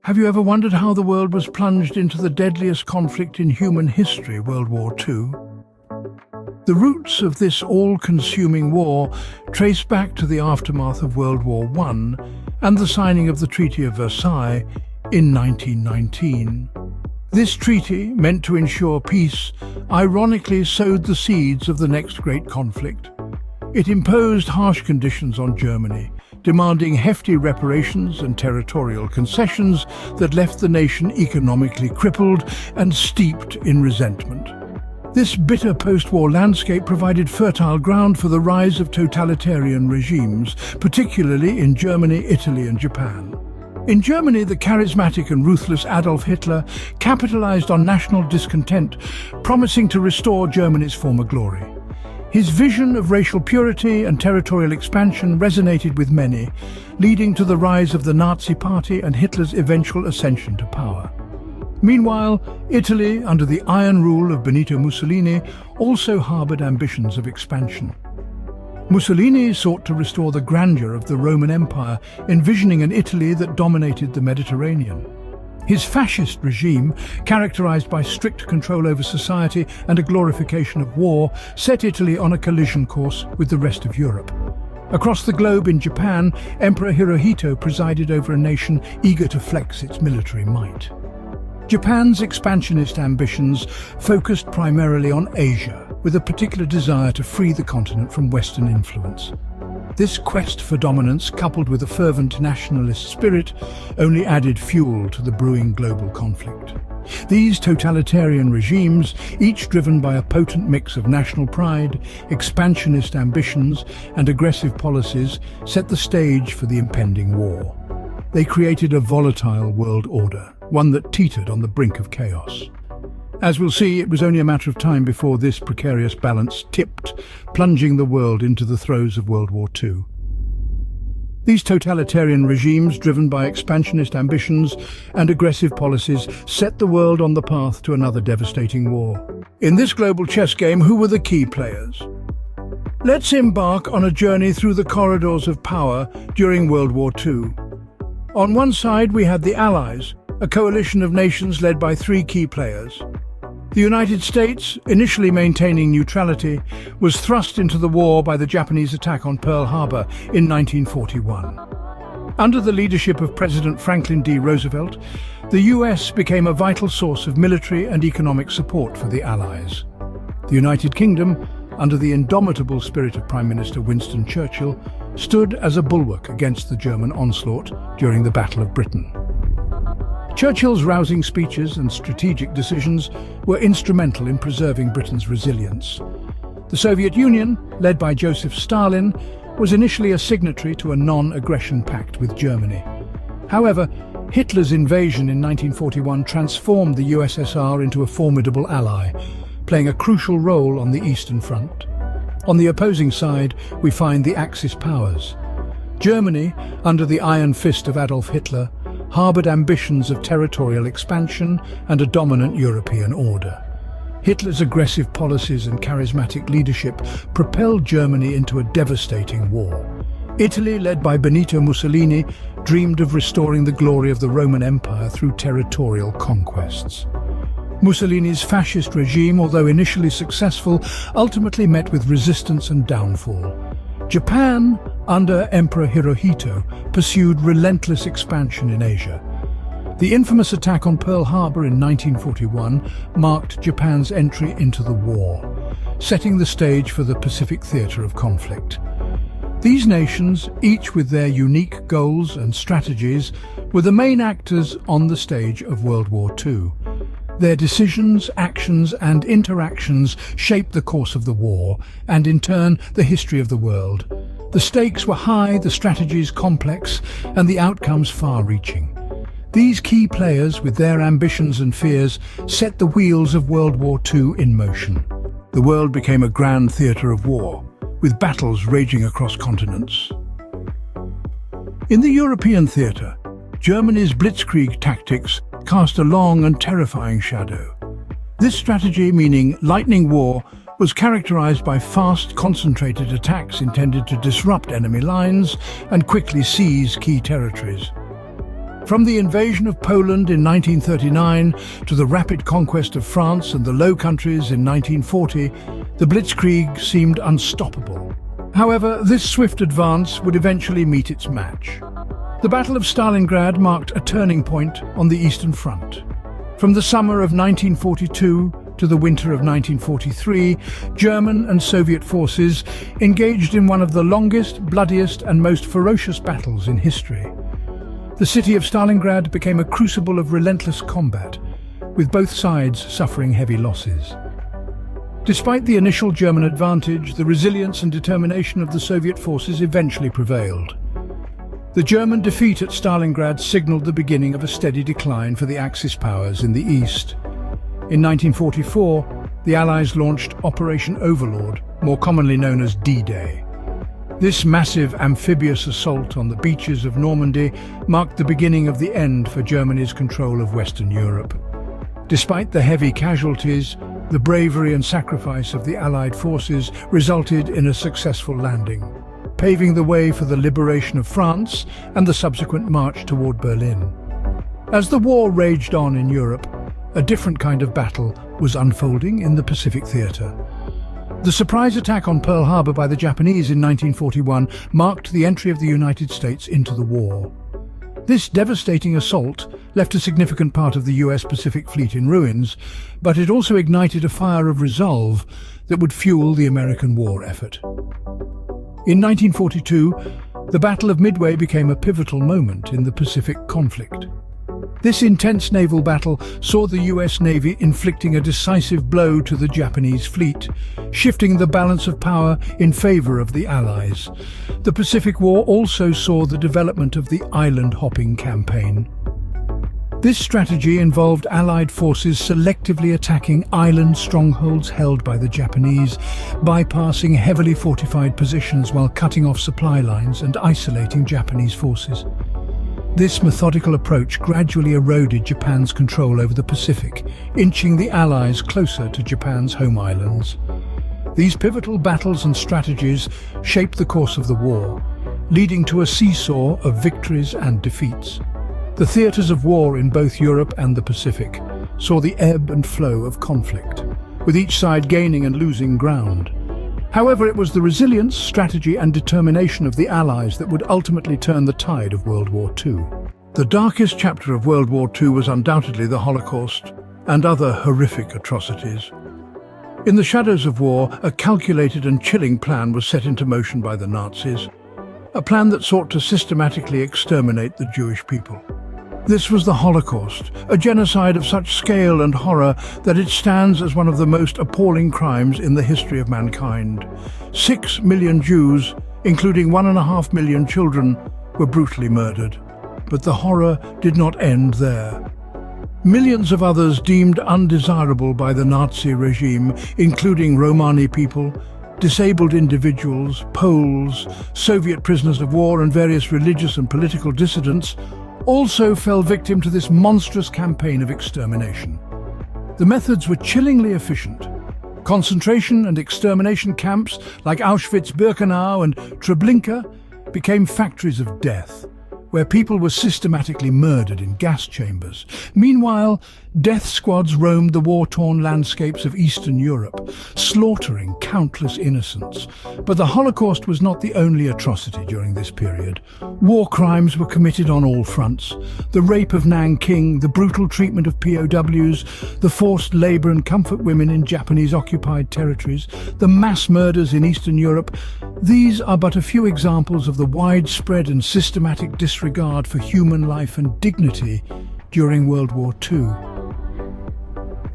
Have you ever wondered how the world was plunged into the deadliest conflict in human history, World War II? The roots of this all-consuming war trace back to the aftermath of World War I and the signing of the Treaty of Versailles in 1919. This treaty, meant to ensure peace, ironically sowed the seeds of the next great conflict. It imposed harsh conditions on Germany, demanding hefty reparations and territorial concessions that left the nation economically crippled and steeped in resentment. This bitter post-war landscape provided fertile ground for the rise of totalitarian regimes, particularly in Germany, Italy and Japan. In Germany, the charismatic and ruthless Adolf Hitler capitalized on national discontent, promising to restore Germany's former glory. His vision of racial purity and territorial expansion resonated with many, leading to the rise of the Nazi Party and Hitler's eventual ascension to power. Meanwhile, Italy, under the iron rule of Benito Mussolini, also harbored ambitions of expansion. Mussolini sought to restore the grandeur of the Roman Empire, envisioning an Italy that dominated the Mediterranean. His fascist regime, characterized by strict control over society and a glorification of war, set Italy on a collision course with the rest of Europe. Across the globe in Japan, Emperor Hirohito presided over a nation eager to flex its military might. Japan's expansionist ambitions focused primarily on Asia, with a particular desire to free the continent from Western influence. This quest for dominance, coupled with a fervent nationalist spirit, only added fuel to the brewing global conflict. These totalitarian regimes, each driven by a potent mix of national pride, expansionist ambitions, and aggressive policies, set the stage for the impending war. They created a volatile world order, one that teetered on the brink of chaos. As we'll see, it was only a matter of time before this precarious balance tipped, plunging the world into the throes of World War II. These totalitarian regimes, driven by expansionist ambitions and aggressive policies, set the world on the path to another devastating war. In this global chess game, who were the key players? Let's embark on a journey through the corridors of power during World War II. On one side, we had the Allies, a coalition of nations led by three key players. The United States, initially maintaining neutrality, was thrust into the war by the Japanese attack on Pearl Harbor in 1941. Under the leadership of President Franklin D. Roosevelt, the US became a vital source of military and economic support for the Allies. The United Kingdom, under the indomitable spirit of Prime Minister Winston Churchill, stood as a bulwark against the German onslaught during the Battle of Britain. Churchill's rousing speeches and strategic decisions were instrumental in preserving Britain's resilience. The Soviet Union, led by Joseph Stalin, was initially a signatory to a non-aggression pact with Germany. However, Hitler's invasion in 1941 transformed the USSR into a formidable ally, playing a crucial role on the Eastern Front. On the opposing side, we find the Axis powers. Germany, under the iron fist of Adolf Hitler, harbored ambitions of territorial expansion and a dominant European order. Hitler's aggressive policies and charismatic leadership propelled Germany into a devastating war. Italy, led by Benito Mussolini, dreamed of restoring the glory of the Roman Empire through territorial conquests. Mussolini's fascist regime, although initially successful, ultimately met with resistance and downfall. Japan, under Emperor Hirohito, pursued relentless expansion in Asia. The infamous attack on Pearl Harbor in 1941 marked Japan's entry into the war, setting the stage for the Pacific theater of conflict. These nations, each with their unique goals and strategies, were the main actors on the stage of World War II. Their decisions, actions and interactions shaped the course of the war and, in turn, the history of the world. The stakes were high, the strategies complex, and the outcomes far-reaching. These key players, with their ambitions and fears, set the wheels of World War II in motion. The world became a grand theatre of war, with battles raging across continents. In the European theatre, Germany's blitzkrieg tactics cast a long and terrifying shadow. This strategy, meaning lightning war, was characterized by fast, concentrated attacks intended to disrupt enemy lines and quickly seize key territories. From the invasion of Poland in 1939 to the rapid conquest of France and the Low Countries in 1940, the Blitzkrieg seemed unstoppable. However, this swift advance would eventually meet its match. The Battle of Stalingrad marked a turning point on the Eastern Front. From the summer of 1942 to the winter of 1943, German and Soviet forces engaged in one of the longest, bloodiest and most ferocious battles in history. The city of Stalingrad became a crucible of relentless combat, with both sides suffering heavy losses. Despite the initial German advantage, the resilience and determination of the Soviet forces eventually prevailed. The German defeat at Stalingrad signaled the beginning of a steady decline for the Axis powers in the east. In 1944, the Allies launched Operation Overlord, more commonly known as D-Day. This massive amphibious assault on the beaches of Normandy marked the beginning of the end for Germany's control of Western Europe. Despite the heavy casualties, the bravery and sacrifice of the Allied forces resulted in a successful landing, paving the way for the liberation of France and the subsequent march toward Berlin. As the war raged on in Europe, a different kind of battle was unfolding in the Pacific theater. The surprise attack on Pearl Harbor by the Japanese in 1941 marked the entry of the United States into the war. This devastating assault left a significant part of the US Pacific Fleet in ruins, but it also ignited a fire of resolve that would fuel the American war effort. In 1942, the Battle of Midway became a pivotal moment in the Pacific conflict. This intense naval battle saw the US Navy inflicting a decisive blow to the Japanese fleet, shifting the balance of power in favor of the Allies. The Pacific War also saw the development of the island-hopping campaign. This strategy involved Allied forces selectively attacking island strongholds held by the Japanese, bypassing heavily fortified positions while cutting off supply lines and isolating Japanese forces. This methodical approach gradually eroded Japan's control over the Pacific, inching the Allies closer to Japan's home islands. These pivotal battles and strategies shaped the course of the war, leading to a seesaw of victories and defeats. The theaters of war in both Europe and the Pacific saw the ebb and flow of conflict, with each side gaining and losing ground. However, it was the resilience, strategy and determination of the Allies that would ultimately turn the tide of World War II. The darkest chapter of World War II was undoubtedly the Holocaust and other horrific atrocities. In the shadows of war, a calculated and chilling plan was set into motion by the Nazis, a plan that sought to systematically exterminate the Jewish people. This was the Holocaust, a genocide of such scale and horror that it stands as one of the most appalling crimes in the history of mankind. 6 million Jews, including 1.5 million children, were brutally murdered. But the horror did not end there. Millions of others deemed undesirable by the Nazi regime, including Romani people, disabled individuals, Poles, Soviet prisoners of war and various religious and political dissidents, also fell victim to this monstrous campaign of extermination. The methods were chillingly efficient. Concentration and extermination camps like Auschwitz-Birkenau and Treblinka became factories of death, where people were systematically murdered in gas chambers. Meanwhile, death squads roamed the war-torn landscapes of Eastern Europe, slaughtering countless innocents. But the Holocaust was not the only atrocity during this period. War crimes were committed on all fronts. The rape of Nanking, the brutal treatment of POWs, the forced labor and comfort women in Japanese-occupied territories, the mass murders in Eastern Europe. These are but a few examples of the widespread and systematic disregard for human life and dignity during World War II.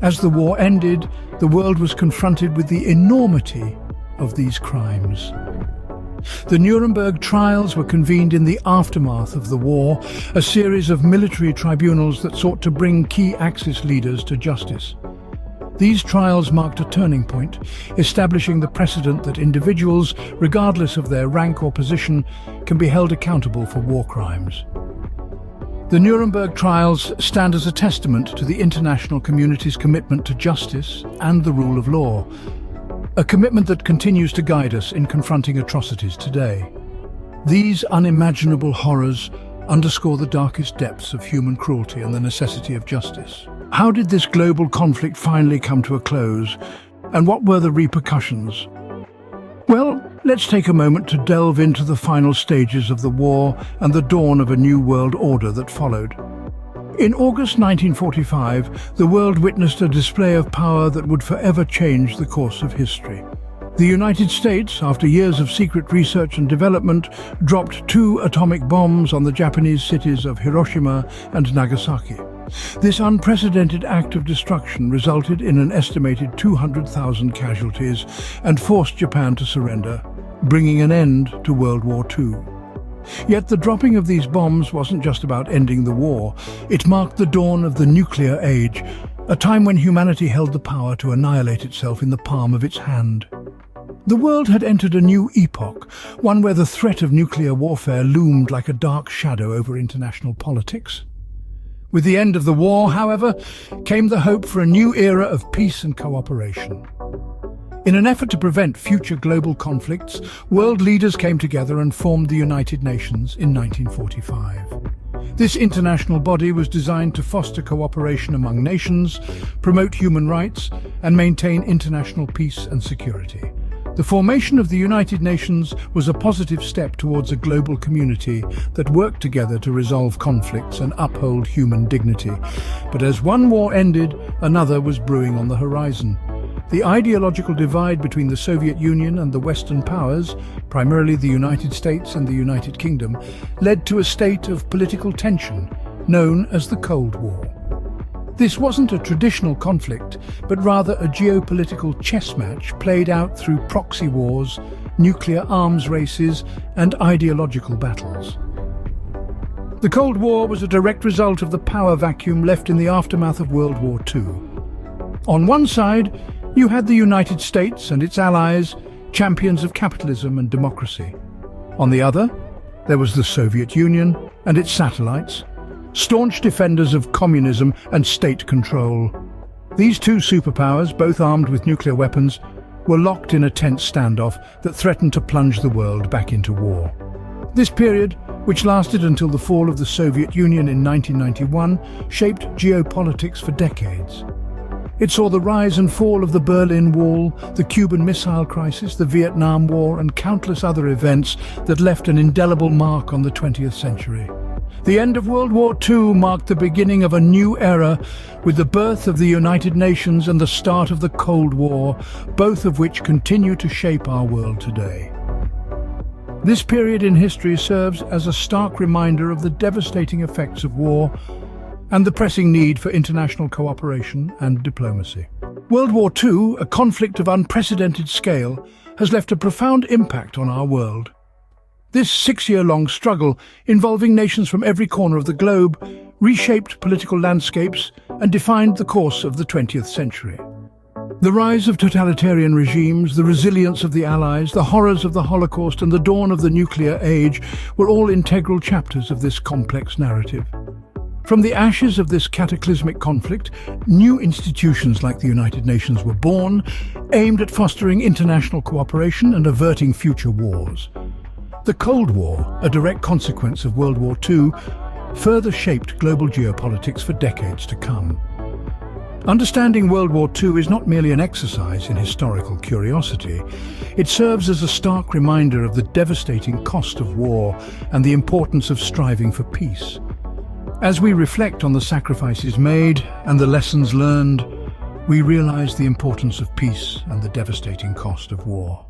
As the war ended, the world was confronted with the enormity of these crimes. The Nuremberg trials were convened in the aftermath of the war, a series of military tribunals that sought to bring key Axis leaders to justice. These trials marked a turning point, establishing the precedent that individuals, regardless of their rank or position, can be held accountable for war crimes. The Nuremberg trials stand as a testament to the international community's commitment to justice and the rule of law, a commitment that continues to guide us in confronting atrocities today. These unimaginable horrors underscore the darkest depths of human cruelty and the necessity of justice. How did this global conflict finally come to a close, and what were the repercussions? Well, let's take a moment to delve into the final stages of the war and the dawn of a new world order that followed. In August 1945, the world witnessed a display of power that would forever change the course of history. The United States, after years of secret research and development, dropped 2 atomic bombs on the Japanese cities of Hiroshima and Nagasaki. This unprecedented act of destruction resulted in an estimated 200,000 casualties and forced Japan to surrender, bringing an end to World War II. Yet the dropping of these bombs wasn't just about ending the war. It marked the dawn of the nuclear age, a time when humanity held the power to annihilate itself in the palm of its hand. The world had entered a new epoch, one where the threat of nuclear warfare loomed like a dark shadow over international politics. With the end of the war, however, came the hope for a new era of peace and cooperation. In an effort to prevent future global conflicts, world leaders came together and formed the United Nations in 1945. This international body was designed to foster cooperation among nations, promote human rights, and maintain international peace and security. The formation of the United Nations was a positive step towards a global community that worked together to resolve conflicts and uphold human dignity. But as one war ended, another was brewing on the horizon. The ideological divide between the Soviet Union and the Western powers, primarily the United States and the United Kingdom, led to a state of political tension, known as the Cold War. This wasn't a traditional conflict, but rather a geopolitical chess match played out through proxy wars, nuclear arms races, and ideological battles. The Cold War was a direct result of the power vacuum left in the aftermath of World War II. On one side, you had the United States and its allies, champions of capitalism and democracy. On the other, there was the Soviet Union and its satellites, staunch defenders of communism and state control. These 2 superpowers, both armed with nuclear weapons, were locked in a tense standoff that threatened to plunge the world back into war. This period, which lasted until the fall of the Soviet Union in 1991, shaped geopolitics for decades. It saw the rise and fall of the Berlin Wall, the Cuban Missile Crisis, the Vietnam War, and countless other events that left an indelible mark on the 20th century. The end of World War II marked the beginning of a new era, with the birth of the United Nations and the start of the Cold War, both of which continue to shape our world today. This period in history serves as a stark reminder of the devastating effects of war and the pressing need for international cooperation and diplomacy. World War II, a conflict of unprecedented scale, has left a profound impact on our world. This 6-year-long struggle, involving nations from every corner of the globe, reshaped political landscapes and defined the course of the 20th century. The rise of totalitarian regimes, the resilience of the Allies, the horrors of the Holocaust, and the dawn of the nuclear age were all integral chapters of this complex narrative. From the ashes of this cataclysmic conflict, new institutions like the United Nations were born, aimed at fostering international cooperation and averting future wars. The Cold War, a direct consequence of World War II, further shaped global geopolitics for decades to come. Understanding World War II is not merely an exercise in historical curiosity. It serves as a stark reminder of the devastating cost of war and the importance of striving for peace. As we reflect on the sacrifices made and the lessons learned, we realize the importance of peace and the devastating cost of war.